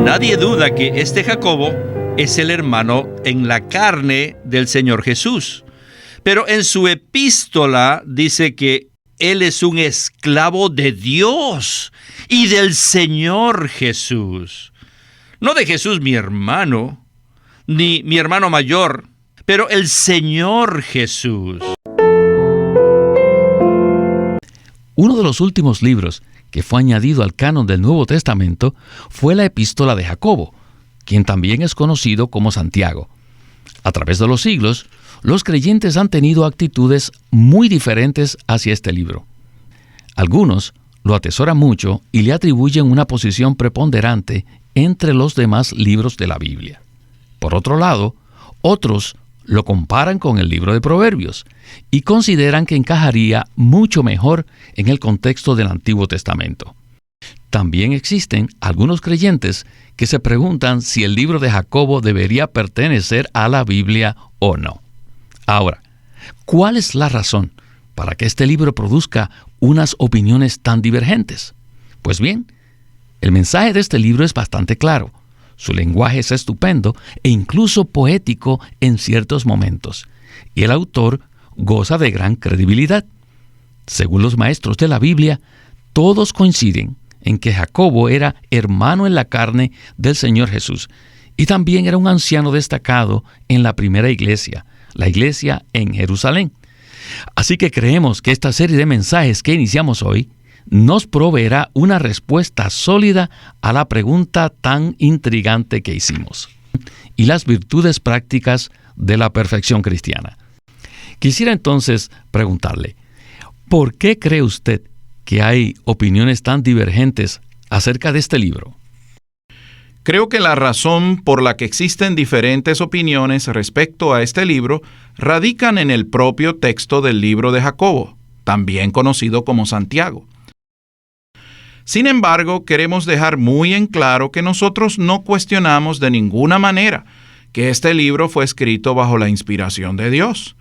Nadie duda que este Jacobo es el hermano en la carne del Señor Jesús. Pero en su epístola dice que él es un esclavo de Dios y del Señor Jesús. No de Jesús mi hermano, ni mi hermano mayor, pero el Señor Jesús. Uno de los últimos libros que fue añadido al canon del Nuevo Testamento fue la epístola de Jacobo, quien también es conocido como Santiago. A través de los siglos, los creyentes han tenido actitudes muy diferentes hacia este libro. Algunos lo atesoran mucho y le atribuyen una posición preponderante entre los demás libros de la Biblia. Por otro lado, otros lo comparan con el libro de Proverbios y consideran que encajaría mucho mejor en el contexto del Antiguo Testamento. También existen algunos creyentes que se preguntan si el libro de Jacobo debería pertenecer a la Biblia o no. Ahora, ¿cuál es la razón para que este libro produzca unas opiniones tan divergentes? Pues bien, el mensaje de este libro es bastante claro. Su lenguaje es estupendo e incluso poético en ciertos momentos, y el autor goza de gran credibilidad. Según los maestros de la Biblia, todos coinciden en que Jacobo era hermano en la carne del Señor Jesús, y también era un anciano destacado en la primera iglesia, la iglesia en Jerusalén. Así que creemos que esta serie de mensajes que iniciamos hoy nos proveerá una respuesta sólida a la pregunta tan intrigante que hicimos, y las virtudes prácticas de la perfección cristiana. Quisiera entonces preguntarle, ¿por qué cree usted que hay opiniones tan divergentes acerca de este libro? Creo que la razón por la que existen diferentes opiniones respecto a este libro radican en el propio texto del libro de Jacobo, también conocido como Santiago. Sin embargo, queremos dejar muy en claro que nosotros no cuestionamos de ninguna manera que este libro fue escrito bajo la inspiración de Dios.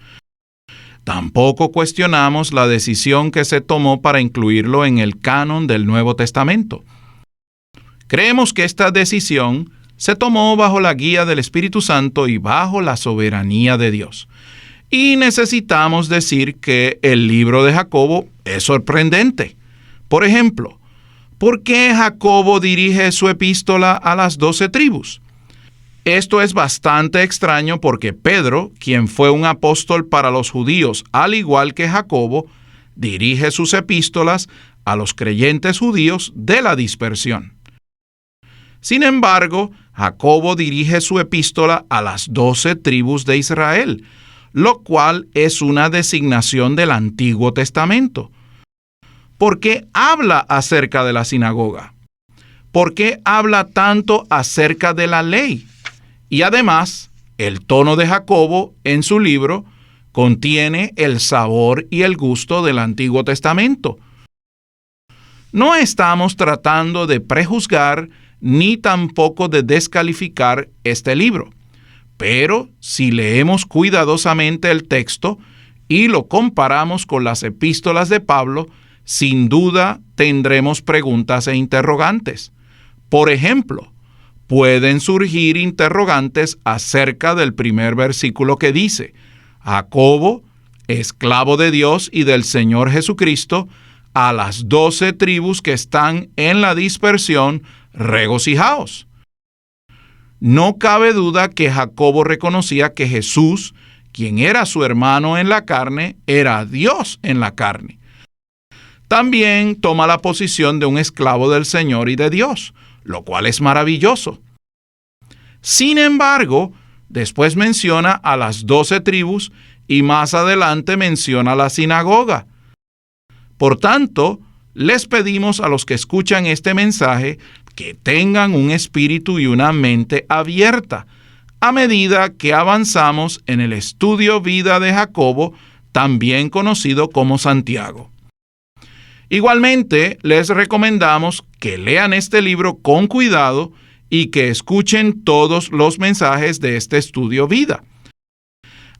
Tampoco cuestionamos la decisión que se tomó para incluirlo en el canon del Nuevo Testamento. Creemos que esta decisión se tomó bajo la guía del Espíritu Santo y bajo la soberanía de Dios. Y necesitamos decir que el libro de Jacobo es sorprendente. Por ejemplo, ¿por qué Jacobo dirige su epístola a las 12 tribus? Esto es bastante extraño porque Pedro, quien fue un apóstol para los judíos, al igual que Jacobo, dirige sus epístolas a los creyentes judíos de la dispersión. Sin embargo, Jacobo dirige su epístola a las 12 tribus de Israel, lo cual es una designación del Antiguo Testamento. ¿Por qué habla acerca de la sinagoga? ¿Por qué habla tanto acerca de la ley? Y además, el tono de Jacobo en su libro contiene el sabor y el gusto del Antiguo Testamento. No estamos tratando de prejuzgar ni tampoco de descalificar este libro, pero si leemos cuidadosamente el texto y lo comparamos con las epístolas de Pablo, sin duda tendremos preguntas e interrogantes. Por ejemplo, pueden surgir interrogantes acerca del primer versículo que dice: Jacobo, esclavo de Dios y del Señor Jesucristo, a las 12 tribus que están en la dispersión, regocijaos. No cabe duda que Jacobo reconocía que Jesús, quien era su hermano en la carne, era Dios en la carne. También toma la posición de un esclavo del Señor y de Dios, lo cual es maravilloso. Sin embargo, después menciona a las 12 tribus y más adelante menciona la sinagoga. Por tanto, les pedimos a los que escuchan este mensaje que tengan un espíritu y una mente abierta a medida que avanzamos en el estudio vida de Jacobo, también conocido como Santiago. Igualmente, les recomendamos que lean este libro con cuidado y que escuchen todos los mensajes de este estudio vida.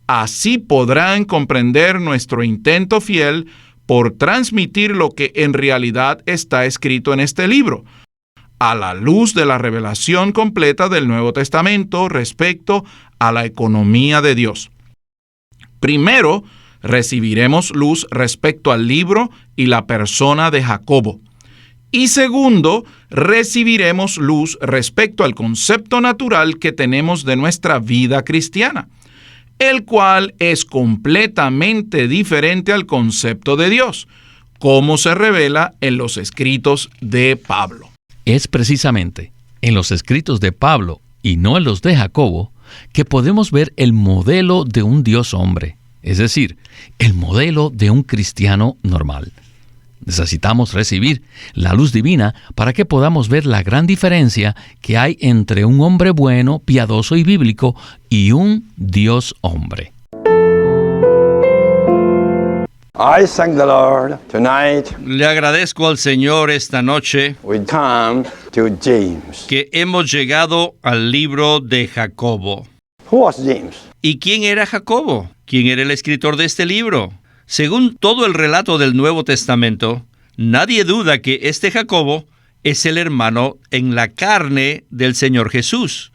Así podrán comprender nuestro intento fiel por transmitir lo que en realidad está escrito en este libro, a la luz de la revelación completa del Nuevo Testamento respecto a la economía de Dios. Primero, recibiremos luz respecto al libro y la persona de Jacobo. Y segundo, recibiremos luz respecto al concepto natural que tenemos de nuestra vida cristiana, el cual es completamente diferente al concepto de Dios, como se revela en los escritos de Pablo. Es precisamente en los escritos de Pablo y no en los de Jacobo que podemos ver el modelo de un Dios hombre, es decir, el modelo de un cristiano normal. Necesitamos recibir la luz divina para que podamos ver la gran diferencia que hay entre un hombre bueno, piadoso y bíblico y un Dios hombre. I thank the Lord tonight. Le agradezco al Señor esta noche We come to James. que hemos llegado al libro de Jacobo. Who was James? ¿Y quién era Jacobo? ¿Quién era el escritor de este libro? Según todo el relato del Nuevo Testamento, nadie duda que este Jacobo es el hermano en la carne del Señor Jesús.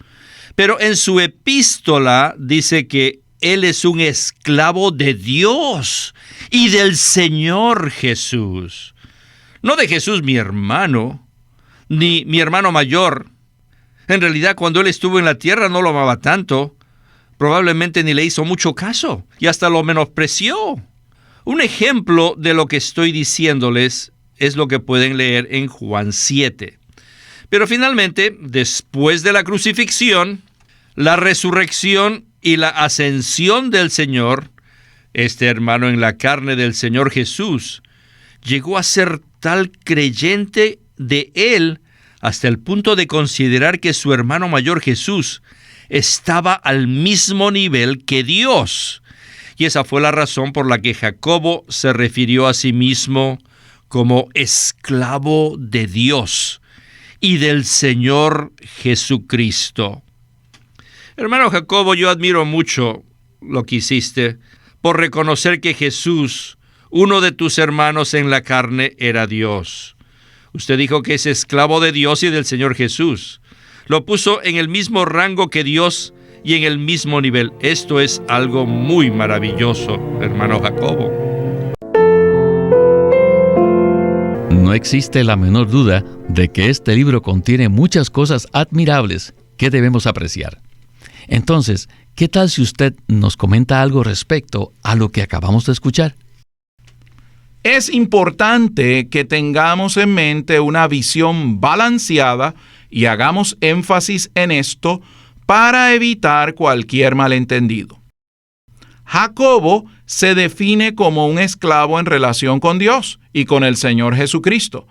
Pero en su epístola dice que él es un esclavo de Dios y del Señor Jesús. No de Jesús mi hermano, ni mi hermano mayor. En realidad, cuando él estuvo en la tierra no lo amaba tanto. Probablemente ni le hizo mucho caso y hasta lo menospreció. Un ejemplo de lo que estoy diciéndoles es lo que pueden leer en Juan 7. Pero finalmente, después de la crucifixión, la resurrección y la ascensión del Señor, este hermano en la carne del Señor Jesús llegó a ser tal creyente de él hasta el punto de considerar que su hermano mayor Jesús estaba al mismo nivel que Dios. Y esa fue la razón por la que Jacobo se refirió a sí mismo como esclavo de Dios y del Señor Jesucristo. Hermano Jacobo, yo admiro mucho lo que hiciste por reconocer que Jesús, uno de tus hermanos en la carne, era Dios. Usted dijo que es esclavo de Dios y del Señor Jesús. Lo puso en el mismo rango que Dios y en el mismo nivel. Esto es algo muy maravilloso, hermano Jacobo. No existe la menor duda de que este libro contiene muchas cosas admirables que debemos apreciar. Entonces, ¿qué tal si usted nos comenta algo respecto a lo que acabamos de escuchar? Es importante que tengamos en mente una visión balanceada y hagamos énfasis en esto para evitar cualquier malentendido. Jacobo se define como un esclavo en relación con Dios y con el Señor Jesucristo,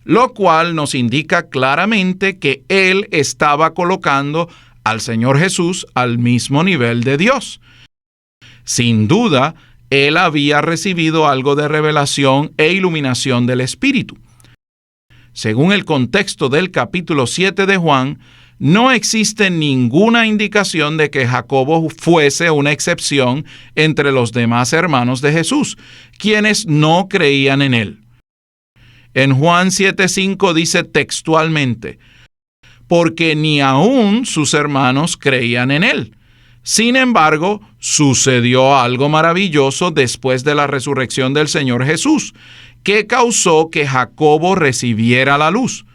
lo cual nos indica claramente que él estaba colocando al Señor Jesús al mismo nivel de Dios. Sin duda, él había recibido algo de revelación e iluminación del Espíritu. Según el contexto del capítulo 7 de Juan, no existe ninguna indicación de que Jacobo fuese una excepción entre los demás hermanos de Jesús, quienes no creían en él. En Juan 7:5 dice textualmente: porque ni aún sus hermanos creían en él. Sin embargo, sucedió algo maravilloso después de la resurrección del Señor Jesús, que causó que Jacobo recibiera la luz.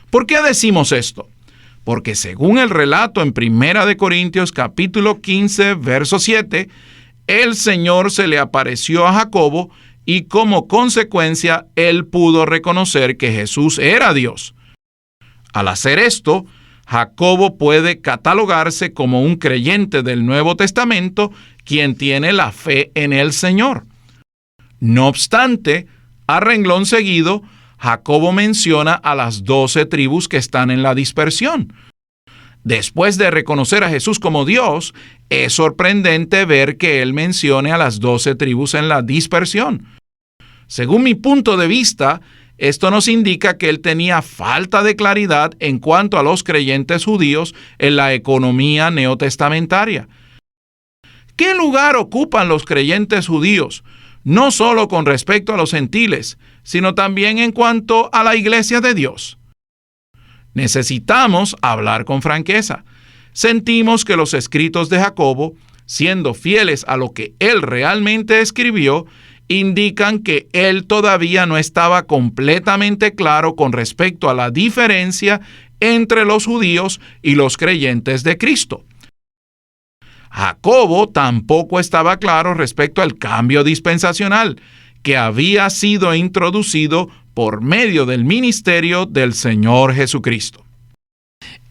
¿Por qué decimos esto? Porque según el relato en 1 Corintios capítulo 15, verso 7, el Señor se le apareció a Jacobo y como consecuencia él pudo reconocer que Jesús era Dios. Al hacer esto, Jacobo puede catalogarse como un creyente del Nuevo Testamento quien tiene la fe en el Señor. No obstante, a renglón seguido, Jacobo menciona a las 12 tribus que están en la dispersión. Después de reconocer a Jesús como Dios, es sorprendente ver que él mencione a las 12 tribus en la dispersión. Según mi punto de vista, esto nos indica que él tenía falta de claridad en cuanto a los creyentes judíos en la economía neotestamentaria. ¿Qué lugar ocupan los creyentes judíos, no solo con respecto a los gentiles, sino también en cuanto a la iglesia de Dios? Necesitamos hablar con franqueza. Sentimos que los escritos de Jacobo, siendo fieles a lo que él realmente escribió, indican que él todavía no estaba completamente claro con respecto a la diferencia entre los judíos y los creyentes de Cristo. Jacobo tampoco estaba claro respecto al cambio dispensacional que había sido introducido por medio del ministerio del Señor Jesucristo.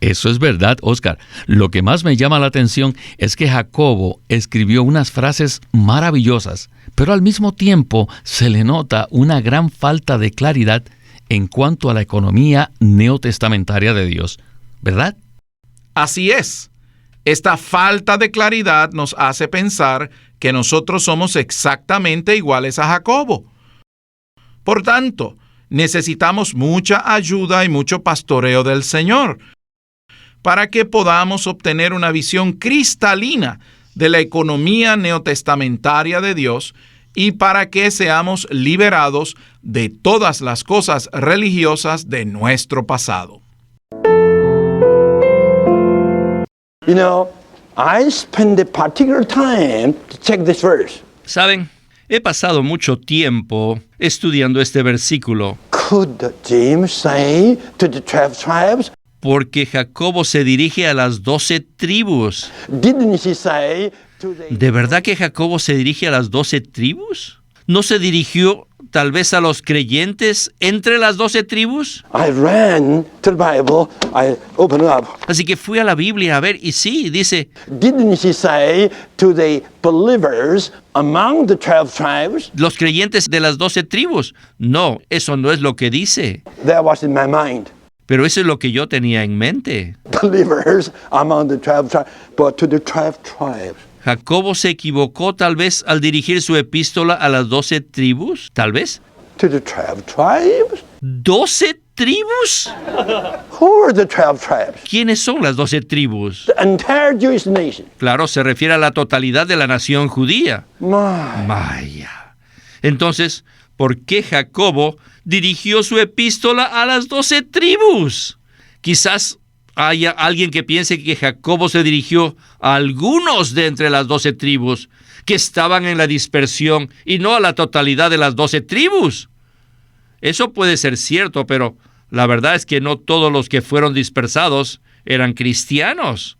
Eso es verdad, Oscar. Lo que más me llama la atención es que Jacobo escribió unas frases maravillosas, pero al mismo tiempo se le nota una gran falta de claridad en cuanto a la economía neotestamentaria de Dios, ¿verdad? Así es. Esta falta de claridad nos hace pensar que nosotros somos exactamente iguales a Jacobo. Por tanto, necesitamos mucha ayuda y mucho pastoreo del Señor para que podamos obtener una visión cristalina de la economía neotestamentaria de Dios y para que seamos liberados de todas las cosas religiosas de nuestro pasado. You know, I spend a particular time to check this verse. ¿Saben? He pasado mucho tiempo estudiando este versículo, Could James say to the 12 tribes, porque Jacobo se dirige a las 12 tribus. didn't he say to the... ¿De verdad que Jacobo se dirige a las 12 tribus? ¿No se dirigió tal vez a los creyentes entre las 12 tribus? I ran to the Bible, I opened up. Así que fui a la Biblia a ver, y sí, dice, Didn't he say to the believers among the 12 tribes? los creyentes de las 12 tribus. No, eso no es lo que dice. That was in my mind. Pero eso es lo que yo tenía en mente. Believers among the 12 tribes, but to the 12 tribes. Jacobo se equivocó tal vez al dirigir su epístola a las 12 tribus, tal vez. To the 12 tribes? ¿12 tribus? Who are the 12 tribes? ¿Quiénes son las 12 tribus? The entire Jewish nation. Claro, se refiere a la totalidad de la nación judía. My. Vaya. Entonces, ¿por qué Jacobo dirigió su epístola a las 12 tribus? Quizás haya alguien que piense que Jacobo se dirigió a algunos de entre las 12 tribus que estaban en la dispersión y no a la totalidad de las 12 tribus. Eso puede ser cierto, pero la verdad es que no todos los que fueron dispersados eran cristianos.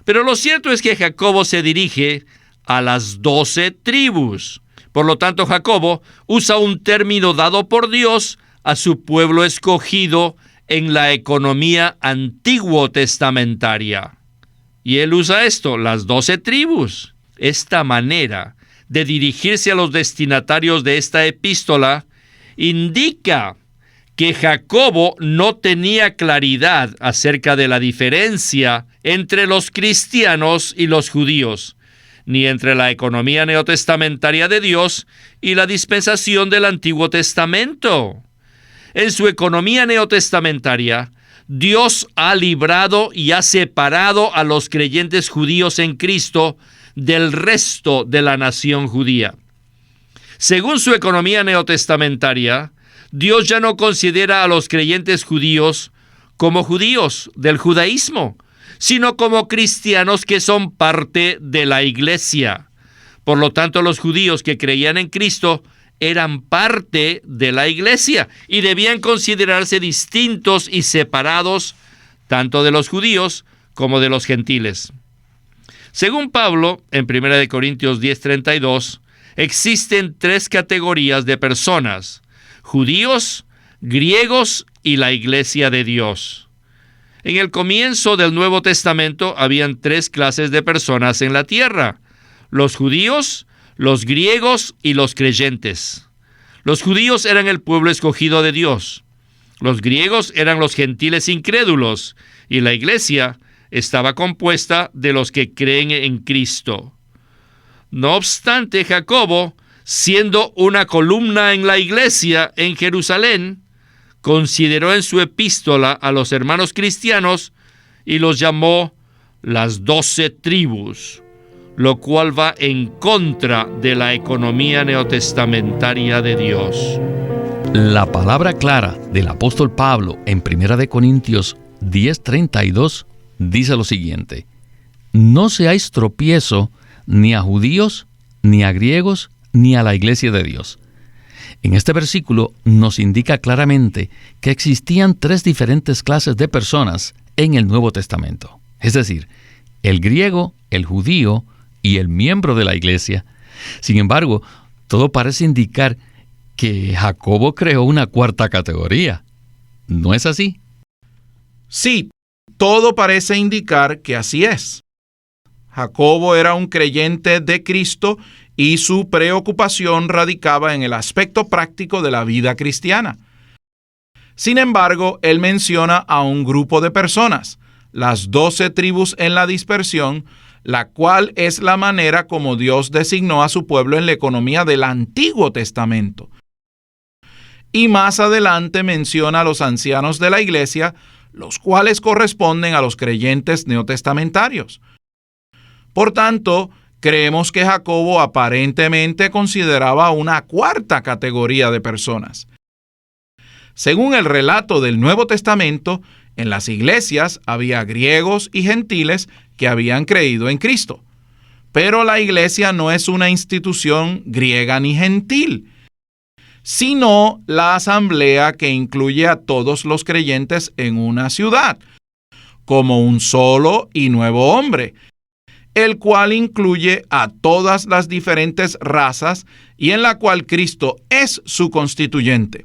Pero lo cierto es que Jacobo se dirige a las 12 tribus. Por lo tanto, Jacobo usa un término dado por Dios a su pueblo escogido en la economía antiguo testamentaria. Y él usa esto, las 12 tribus. Esta manera de dirigirse a los destinatarios de esta epístola indica que Jacobo no tenía claridad acerca de la diferencia entre los cristianos y los judíos, ni entre la economía neotestamentaria de Dios y la dispensación del Antiguo Testamento. En su economía neotestamentaria, Dios ha librado y ha separado a los creyentes judíos en Cristo del resto de la nación judía. Según su economía neotestamentaria, Dios ya no considera a los creyentes judíos como judíos del judaísmo, sino como cristianos que son parte de la iglesia. Por lo tanto, los judíos que creían en Cristo eran parte de la iglesia y debían considerarse distintos y separados tanto de los judíos como de los gentiles. Según Pablo, en 1 Corintios 10:32, existen 3 categorías de personas: judíos, griegos y la iglesia de Dios. En el comienzo del Nuevo Testamento habían 3 clases de personas en la tierra: los judíos, los griegos y los creyentes. Los judíos eran el pueblo escogido de Dios. Los griegos eran los gentiles incrédulos y la iglesia estaba compuesta de los que creen en Cristo. No obstante, Jacobo, siendo una columna en la iglesia en Jerusalén, consideró en su epístola a los hermanos cristianos y los llamó las 12 tribus, lo cual va en contra de la economía neotestamentaria de Dios. La palabra clara del apóstol Pablo en 1 Corintios 10:32 dice lo siguiente: no seáis tropiezo ni a judíos, ni a griegos, ni a la iglesia de Dios. En este versículo nos indica claramente que existían tres diferentes clases de personas en el Nuevo Testamento. Es decir, el griego, el judío y el miembro de la iglesia. Sin embargo, todo parece indicar que Jacobo creó una cuarta categoría. ¿No es así? Sí, todo parece indicar que así es. Jacobo era un creyente de Cristo y su preocupación radicaba en el aspecto práctico de la vida cristiana. Sin embargo, él menciona a un grupo de personas, las 12 tribus en la dispersión, la cual es la manera como Dios designó a su pueblo en la economía del Antiguo Testamento. Y más adelante menciona a los ancianos de la iglesia, los cuales corresponden a los creyentes neotestamentarios. Por tanto, creemos que Jacobo aparentemente consideraba una cuarta categoría de personas. Según el relato del Nuevo Testamento, en las iglesias había griegos y gentiles que habían creído en Cristo. Pero la iglesia no es una institución griega ni gentil, sino la asamblea que incluye a todos los creyentes en una ciudad, como un solo y nuevo hombre, el cual incluye a todas las diferentes razas y en la cual Cristo es su constituyente.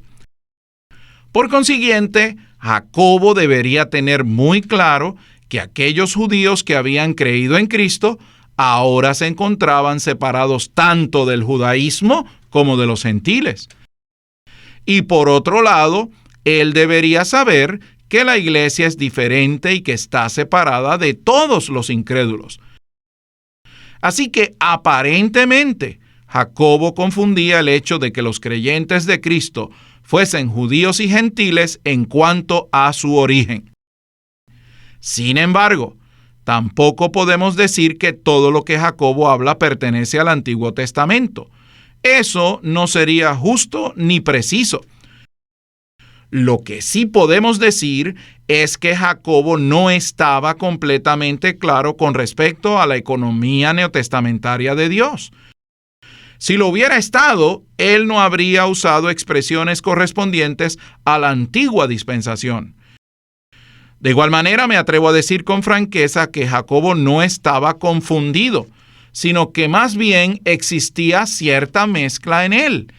Por consiguiente, Jacobo debería tener muy claro que aquellos judíos que habían creído en Cristo ahora se encontraban separados tanto del judaísmo como de los gentiles. Y por otro lado, él debería saber que la iglesia es diferente y que está separada de todos los incrédulos. Así que aparentemente Jacobo confundía el hecho de que los creyentes de Cristo fuesen judíos y gentiles en cuanto a su origen. Sin embargo, tampoco podemos decir que todo lo que Jacobo habla pertenece al Antiguo Testamento. Eso no sería justo ni preciso. Lo que sí podemos decir es que Jacobo no estaba completamente claro con respecto a la economía neotestamentaria de Dios. Si lo hubiera estado, él no habría usado expresiones correspondientes a la antigua dispensación. De igual manera, me atrevo a decir con franqueza que Jacobo no estaba confundido, sino que más bien existía cierta mezcla en él.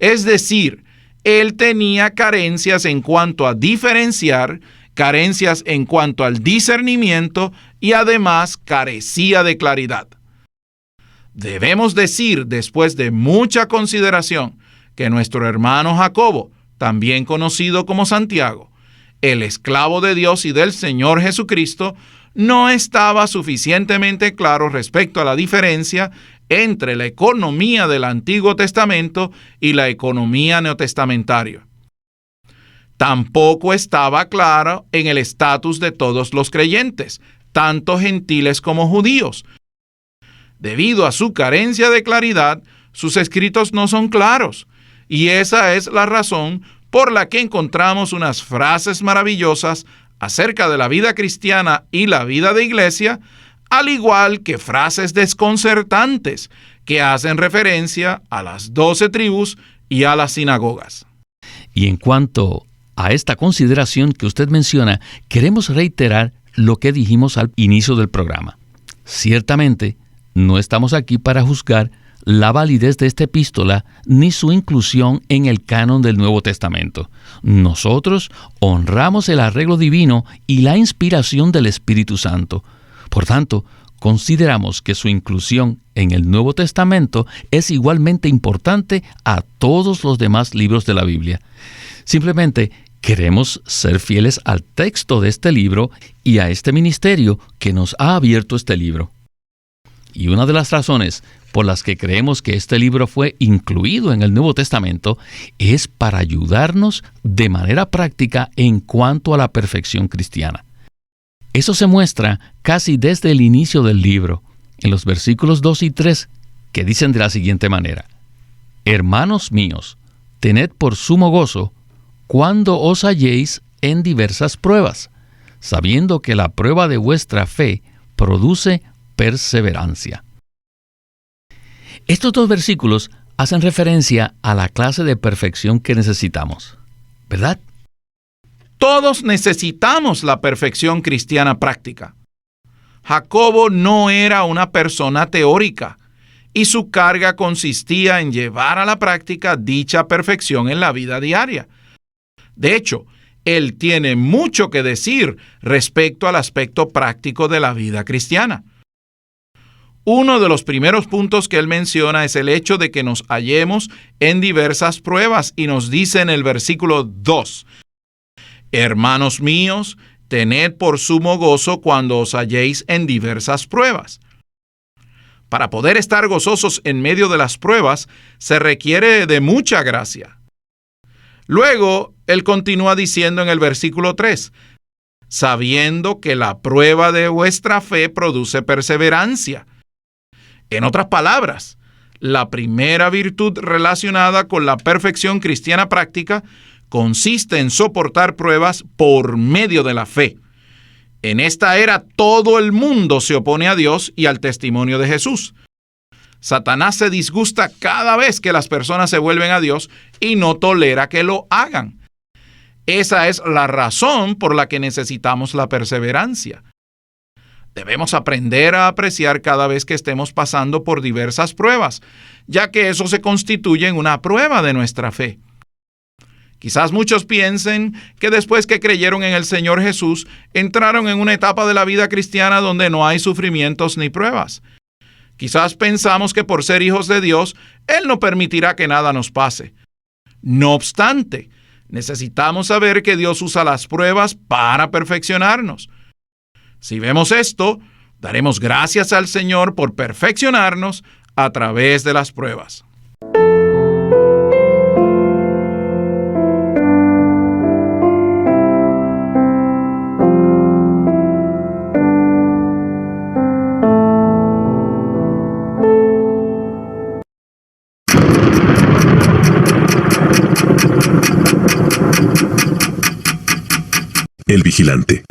Es decir, él tenía carencias en cuanto a diferenciar, carencias en cuanto al discernimiento y además carecía de claridad. Debemos decir, después de mucha consideración, que nuestro hermano Jacobo, también conocido como Santiago, el esclavo de Dios y del Señor Jesucristo, no estaba suficientemente claro respecto a la diferencia entre la economía del Antiguo Testamento y la economía neotestamentaria. Tampoco estaba claro en el estatus de todos los creyentes, tanto gentiles como judíos. Debido a su carencia de claridad, sus escritos no son claros, y esa es la razón por la que encontramos unas frases maravillosas acerca de la vida cristiana y la vida de iglesia, al igual que frases desconcertantes que hacen referencia a las 12 tribus y a las sinagogas. Y en cuanto a esta consideración que usted menciona, queremos reiterar lo que dijimos al inicio del programa. Ciertamente, no estamos aquí para juzgar la validez de esta epístola ni su inclusión en el canon del Nuevo Testamento. Nosotros honramos el arreglo divino y la inspiración del Espíritu Santo. Por tanto, consideramos que su inclusión en el Nuevo Testamento es igualmente importante a todos los demás libros de la Biblia. Simplemente queremos ser fieles al texto de este libro y a este ministerio que nos ha abierto este libro. Y una de las razones por las que creemos que este libro fue incluido en el Nuevo Testamento es para ayudarnos de manera práctica en cuanto a la perfección cristiana. Eso se muestra casi desde el inicio del libro, en los versículos 2 y 3, que dicen de la siguiente manera: Hermanos míos, tened por sumo gozo cuando os halléis en diversas pruebas, sabiendo que la prueba de vuestra fe produce perseverancia. Estos dos versículos hacen referencia a la clase de perfección que necesitamos, ¿verdad? Todos necesitamos la perfección cristiana práctica. Jacobo no era una persona teórica, y su carga consistía en llevar a la práctica dicha perfección en la vida diaria. De hecho, él tiene mucho que decir respecto al aspecto práctico de la vida cristiana. Uno de los primeros puntos que él menciona es el hecho de que nos hallemos en diversas pruebas, y nos dice en el versículo 2, hermanos míos, tened por sumo gozo cuando os halléis en diversas pruebas. Para poder estar gozosos en medio de las pruebas, se requiere de mucha gracia. Luego, él continúa diciendo en el versículo 3, sabiendo que la prueba de vuestra fe produce perseverancia. En otras palabras, la primera virtud relacionada con la perfección cristiana práctica consiste en soportar pruebas por medio de la fe. En esta era todo el mundo se opone a Dios y al testimonio de Jesús. Satanás se disgusta cada vez que las personas se vuelven a Dios y no tolera que lo hagan. Esa es la razón por la que necesitamos la perseverancia. Debemos aprender a apreciar cada vez que estemos pasando por diversas pruebas, ya que eso se constituye en una prueba de nuestra fe. Quizás muchos piensen que después que creyeron en el Señor Jesús, entraron en una etapa de la vida cristiana donde no hay sufrimientos ni pruebas. Quizás pensamos que por ser hijos de Dios, Él no permitirá que nada nos pase. No obstante, necesitamos saber que Dios usa las pruebas para perfeccionarnos. Si vemos esto, daremos gracias al Señor por perfeccionarnos a través de las pruebas. El Vigilante.